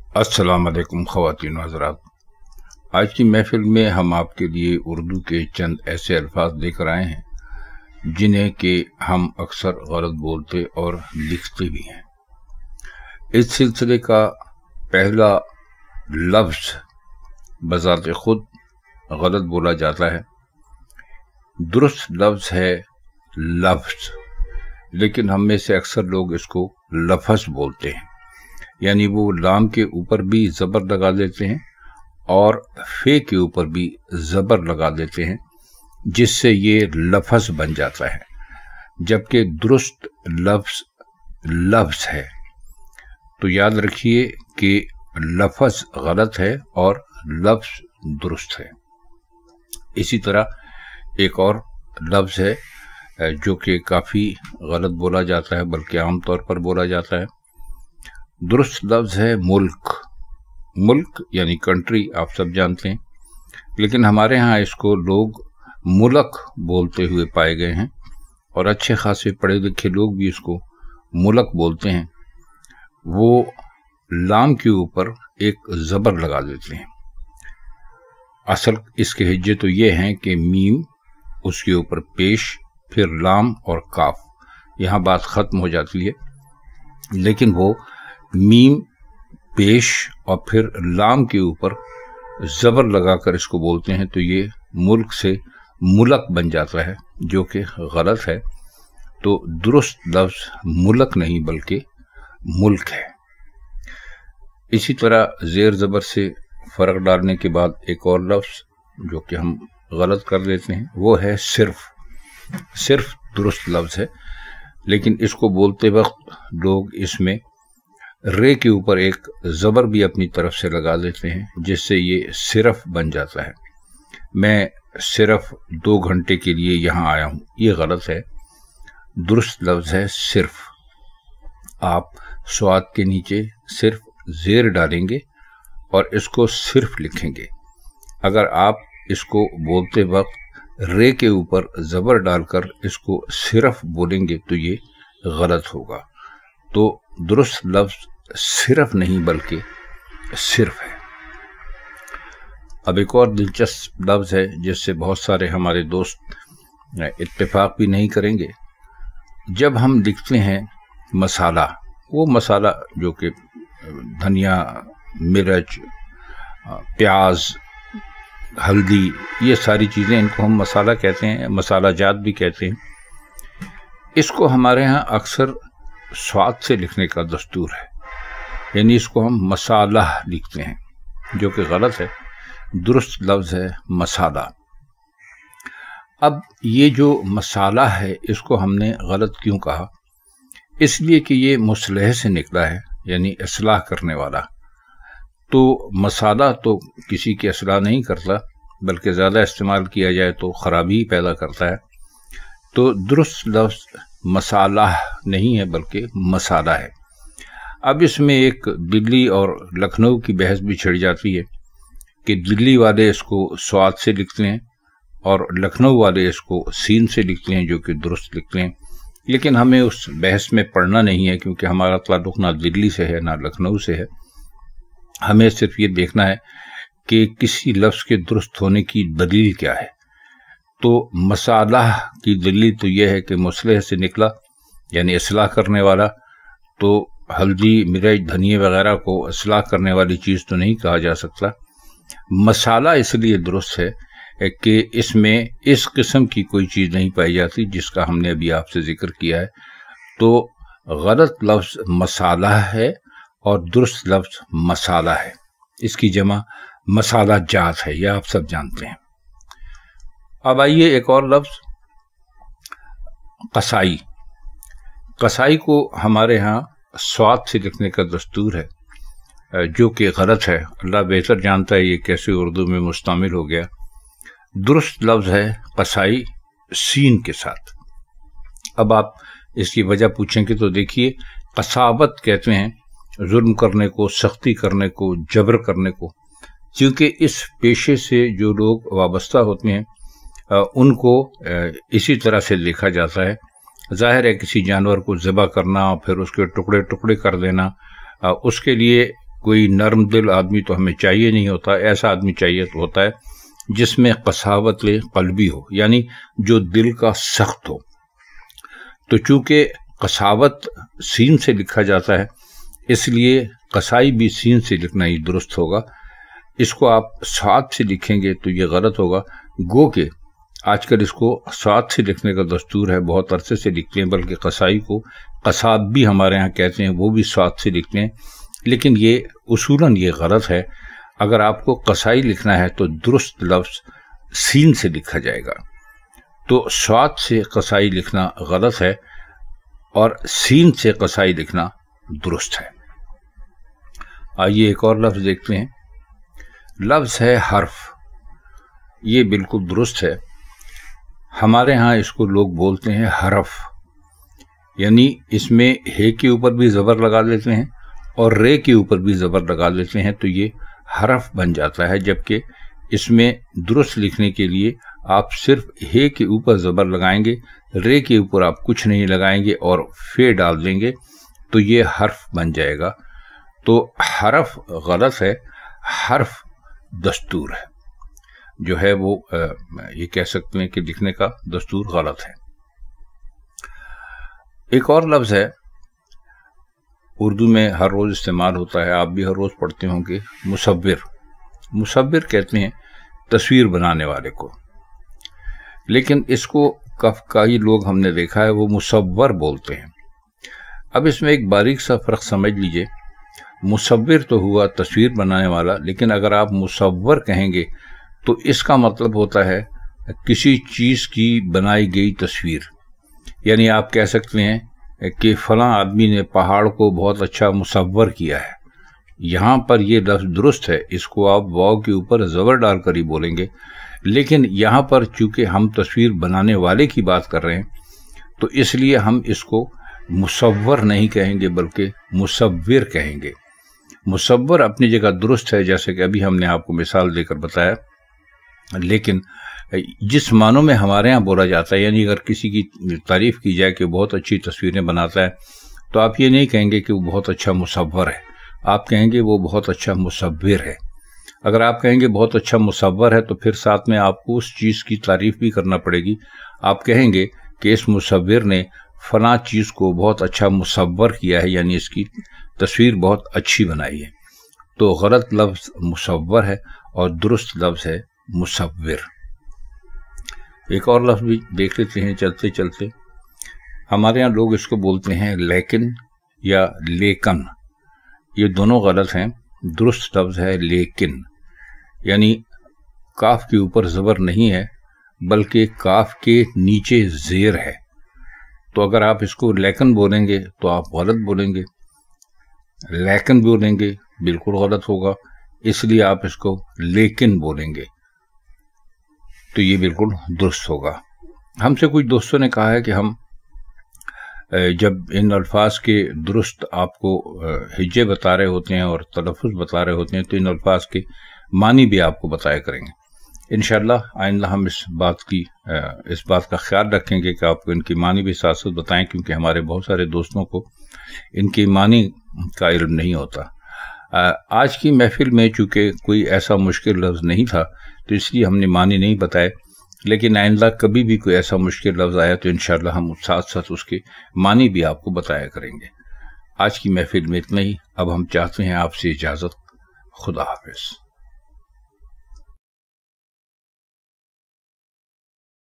السلام علیکم خواتین و حضرات، آج کی محفل میں ہم آپ کے لیے اردو کے چند ایسے الفاظ لے کر آئے ہیں جنہیں کہ ہم اکثر غلط بولتے اور لکھتے بھی ہیں۔ اس سلسلے کا پہلا لفظ بذات خود غلط بولا جاتا ہے۔ درست لفظ ہے لفظ، لیکن ہم میں سے اکثر لوگ اس کو لفظ بولتے ہیں، یعنی وہ لام کے اوپر بھی زبر لگا دیتے ہیں اور فے کے اوپر بھی زبر لگا دیتے ہیں، جس سے یہ لفظ بن جاتا ہے، جبکہ درست لفظ لفظ ہے۔ تو یاد رکھیے کہ لفظ غلط ہے اور لفظ درست ہے۔ اسی طرح ایک اور لفظ ہے جو کہ کافی غلط بولا جاتا ہے، بلکہ عام طور پر بولا جاتا ہے۔ درست لفظ ہے ملک۔ ملک یعنی کنٹری، آپ سب جانتے ہیں، لیکن ہمارے ہاں اس کو لوگ ملک بولتے ہوئے پائے گئے ہیں، اور اچھے خاصے پڑھے لکھے لوگ بھی اس کو ملک بولتے ہیں۔ وہ لام کے اوپر ایک زبر لگا دیتے ہیں۔ اصل اس کے ہجے تو یہ ہیں کہ میم، اس کے اوپر پیش، پھر لام اور کاف، یہاں بات ختم ہو جاتی ہے، لیکن وہ میم، پیش اور پھر لام کے اوپر زبر لگا کر اس کو بولتے ہیں، تو یہ ملک سے ملک بن جاتا ہے، جو کہ غلط ہے۔ تو درست لفظ ملک نہیں بلکہ ملک ہے۔ اسی طرح زیر زبر سے فرق ڈالنے کے بعد ایک اور لفظ جو کہ ہم غلط کر دیتے ہیں وہ ہے صرف۔ صرف درست لفظ ہے، لیکن اس کو بولتے وقت لوگ اس میں رے کے اوپر ایک زبر بھی اپنی طرف سے لگا دیتے ہیں، جس سے یہ صرف بن جاتا ہے۔ میں صرف 2 گھنٹے کے لیے یہاں آیا ہوں، یہ غلط ہے۔ درست لفظ ہے صرف۔ آپ سواد کے نیچے صرف زیر ڈالیں گے اور اس کو صرف لکھیں گے۔ اگر آپ اس کو بولتے وقت رے کے اوپر زبر ڈال کر اس کو صرف بولیں گے تو یہ غلط ہوگا۔ تو درست لفظ صرف نہیں بلکہ صرف ہے۔ اب ایک اور دلچسپ لفظ ہے جس سے بہت سارے ہمارے دوست اتفاق بھی نہیں کریں گے۔ جب ہم لکھتے ہیں مسالہ، وہ مسالہ جو کہ دھنیا، مرچ، پیاز، ہلدی، یہ ساری چیزیں، ان کو ہم مسالہ کہتے ہیں، مسالہ جات بھی کہتے ہیں۔ اس کو ہمارے ہاں اکثر سواد سے لکھنے کا دستور ہے، یعنی اس کو ہم مسالہ لکھتے ہیں، جو کہ غلط ہے۔ درست لفظ ہے مسالہ۔ اب یہ جو مسالہ ہے اس کو ہم نے غلط کیوں کہا؟ اس لیے کہ یہ مصلح سے نکلا ہے، یعنی اصلاح کرنے والا۔ تو مسالہ تو کسی کی اصلاح نہیں کرتا، بلکہ زیادہ استعمال کیا جائے تو خرابی ہی پیدا کرتا ہے۔ تو درست لفظ مسالہ نہیں ہے بلکہ مسالہ ہے۔ اب اس میں ایک دلی اور لکھنؤ کی بحث بھی چھڑ جاتی ہے کہ دلی والے اس کو سواد سے لکھتے ہیں اور لکھنؤ والے اس کو سین سے لکھتے ہیں، جو کہ درست لکھتے ہیں۔ لیکن ہمیں اس بحث میں پڑھنا نہیں ہے، کیونکہ ہمارا تعلق نہ دلی سے ہے نہ لکھنؤ سے ہے۔ ہمیں صرف یہ دیکھنا ہے کہ کسی لفظ کے درست ہونے کی دلیل کیا ہے۔ تو مسالہ کی دلیل تو یہ ہے کہ مصلح سے نکلا، یعنی اصلاح کرنے والا۔ تو ہلدی، مرچ، دھنیے وغیرہ کو اصلاح کرنے والی چیز تو نہیں کہا جا سکتا۔ مسالہ اس لیے درست ہے کہ اس میں اس قسم کی کوئی چیز نہیں پائی جاتی جس کا ہم نے ابھی آپ سے ذکر کیا ہے۔ تو غلط لفظ مسالہ ہے اور درست لفظ مسالہ ہے۔ اس کی جمع مسالہ جات ہے، یہ آپ سب جانتے ہیں۔ اب آئیے ایک اور لفظ قصائی۔ قصائی کو ہمارے ہاں سواد سے لکھنے کا دستور ہے، جو کہ غلط ہے۔ اللہ بہتر جانتا ہے یہ کیسے اردو میں مستعمل ہو گیا۔ درست لفظ ہے قصائی، سین کے ساتھ۔ اب آپ اس کی وجہ پوچھیں گے تو دیکھیے، قصابت کہتے ہیں ظلم کرنے کو، سختی کرنے کو، جبر کرنے کو۔ کیونکہ اس پیشے سے جو لوگ وابستہ ہوتے ہیں ان کو اسی طرح سے دیکھا جاتا ہے۔ ظاہر ہے کسی جانور کو ذبح کرنا اور پھر اس کے ٹکڑے ٹکڑے کر دینا، اس کے لیے کوئی نرم دل آدمی تو ہمیں چاہیے نہیں ہوتا، ایسا آدمی چاہیے تو ہوتا ہے جس میں قساوت قلبی ہو، یعنی جو دل کا سخت ہو۔ تو چونکہ قساوت سین سے لکھا جاتا ہے، اس لیے قسائی بھی سین سے لکھنا ہی درست ہوگا۔ اس کو آپ سات سے لکھیں گے تو یہ غلط ہوگا، گو کہ آج کل اس کو سات سے لکھنے کا دستور ہے، بہت عرصے سے لکھتے ہیں، بلکہ قسائی کو قصاب بھی ہمارے ہاں کہتے ہیں، وہ بھی سات سے لکھتے ہیں، لیکن یہ اصولاً یہ غلط ہے۔ اگر آپ کو قصائی لکھنا ہے تو درست لفظ سین سے لکھا جائے گا، تو سات سے قصائی لکھنا غلط ہے اور سین سے قصائی لکھنا درست ہے۔ آئیے ایک اور لفظ دیکھتے ہیں، لفظ ہے حرف۔ یہ بالکل درست ہے، ہمارے ہاں اس کو لوگ بولتے ہیں حرف، یعنی اس میں ہے کے اوپر بھی زبر لگا دیتے ہیں اور رے کے اوپر بھی زبر لگا دیتے ہیں، تو یہ حرف بن جاتا ہے، جبکہ اس میں درست لکھنے کے لیے آپ صرف ہے کے اوپر زبر لگائیں گے، رے کے اوپر آپ کچھ نہیں لگائیں گے اور فے ڈال دیں گے تو یہ حرف بن جائے گا۔ تو حرف غلط ہے، حرف دستور ہے، جو ہے وہ یہ کہہ سکتے ہیں کہ لکھنے کا دستور غلط ہے۔ ایک اور لفظ ہے، اردو میں ہر روز استعمال ہوتا ہے، آپ بھی ہر روز پڑھتے ہوں گے، مصور۔ مصور کہتے ہیں تصویر بنانے والے کو، لیکن اس کو کئی لوگ ہم نے دیکھا ہے وہ مصور بولتے ہیں۔ اب اس میں ایک باریک سا فرق سمجھ لیجئے، مصور تو ہوا تصویر بنانے والا، لیکن اگر آپ مصور کہیں گے تو اس کا مطلب ہوتا ہے کسی چیز کی بنائی گئی تصویر، یعنی آپ کہہ سکتے ہیں کہ فلاں آدمی نے پہاڑ کو بہت اچھا مصور کیا ہے۔ یہاں پر یہ لفظ درست ہے، اس کو آپ واو کے اوپر زبر ڈال کر ہی بولیں گے، لیکن یہاں پر چونکہ ہم تصویر بنانے والے کی بات کر رہے ہیں تو اس لیے ہم اس کو مصور نہیں کہیں گے بلکہ مصور کہیں گے۔ مصور اپنی جگہ درست ہے، جیسے کہ ابھی ہم نے آپ کو مثال دے کر بتایا، لیکن جس معنوں میں ہمارے ہاں بولا جاتا ہے، یعنی اگر کسی کی تعریف کی جائے کہ بہت اچھی تصویریں بناتا ہے تو آپ یہ نہیں کہیں گے کہ وہ بہت اچھا مصور ہے، آپ کہیں گے وہ بہت اچھا مصور ہے۔ اگر آپ کہیں گے بہت اچھا مصور ہے تو پھر ساتھ میں آپ کو اس چیز کی تعریف بھی کرنا پڑے گی، آپ کہیں گے کہ اس مصور نے فلاں چیز کو بہت اچھا مصور کیا ہے، یعنی اس کی تصویر بہت اچھی بنائی ہے۔ تو غلط لفظ مصور ہے اور درست لفظ ہے مصور۔ ایک اور لفظ بھی دیکھ لیتے ہیں چلتے چلتے، ہمارے یہاں لوگ اس کو بولتے ہیں لیکن یا لیکن، یہ دونوں غلط ہیں۔ درست لفظ ہے لیکن، یعنی کاف کے اوپر زبر نہیں ہے بلکہ کاف کے نیچے زیر ہے، تو اگر آپ اس کو لیکن بولیں گے تو آپ غلط بولیں گے، لیکن بولیں گے بالکل غلط ہوگا، اس لیے آپ اس کو لیکن بولیں گے تو یہ بالکل درست ہوگا۔ ہم سے کچھ دوستوں نے کہا ہے کہ ہم جب ان الفاظ کے درست آپ کو ہجے بتا رہے ہوتے ہیں اور تلفظ بتا رہے ہوتے ہیں تو ان الفاظ کے معنی بھی آپ کو بتایا کریں گے۔ انشاءاللہ آئندہ ہم اس بات کا خیال رکھیں گے کہ آپ کو ان کی معنی بھی ساتھ ساتھ بتائیں، کیونکہ ہمارے بہت سارے دوستوں کو ان کی معنی کا علم نہیں ہوتا۔ آج کی محفل میں چونکہ کوئی ایسا مشکل لفظ نہیں تھا تو اس لیے ہم نے معنی نہیں بتائے، لیکن آئندہ کبھی بھی کوئی ایسا مشکل لفظ آیا تو انشاءاللہ ہم ساتھ ساتھ اس کے معنی بھی آپ کو بتایا کریں گے۔ آج کی محفل میں اتنا ہی، اب ہم چاہتے ہیں آپ سے اجازت۔ خدا حافظ۔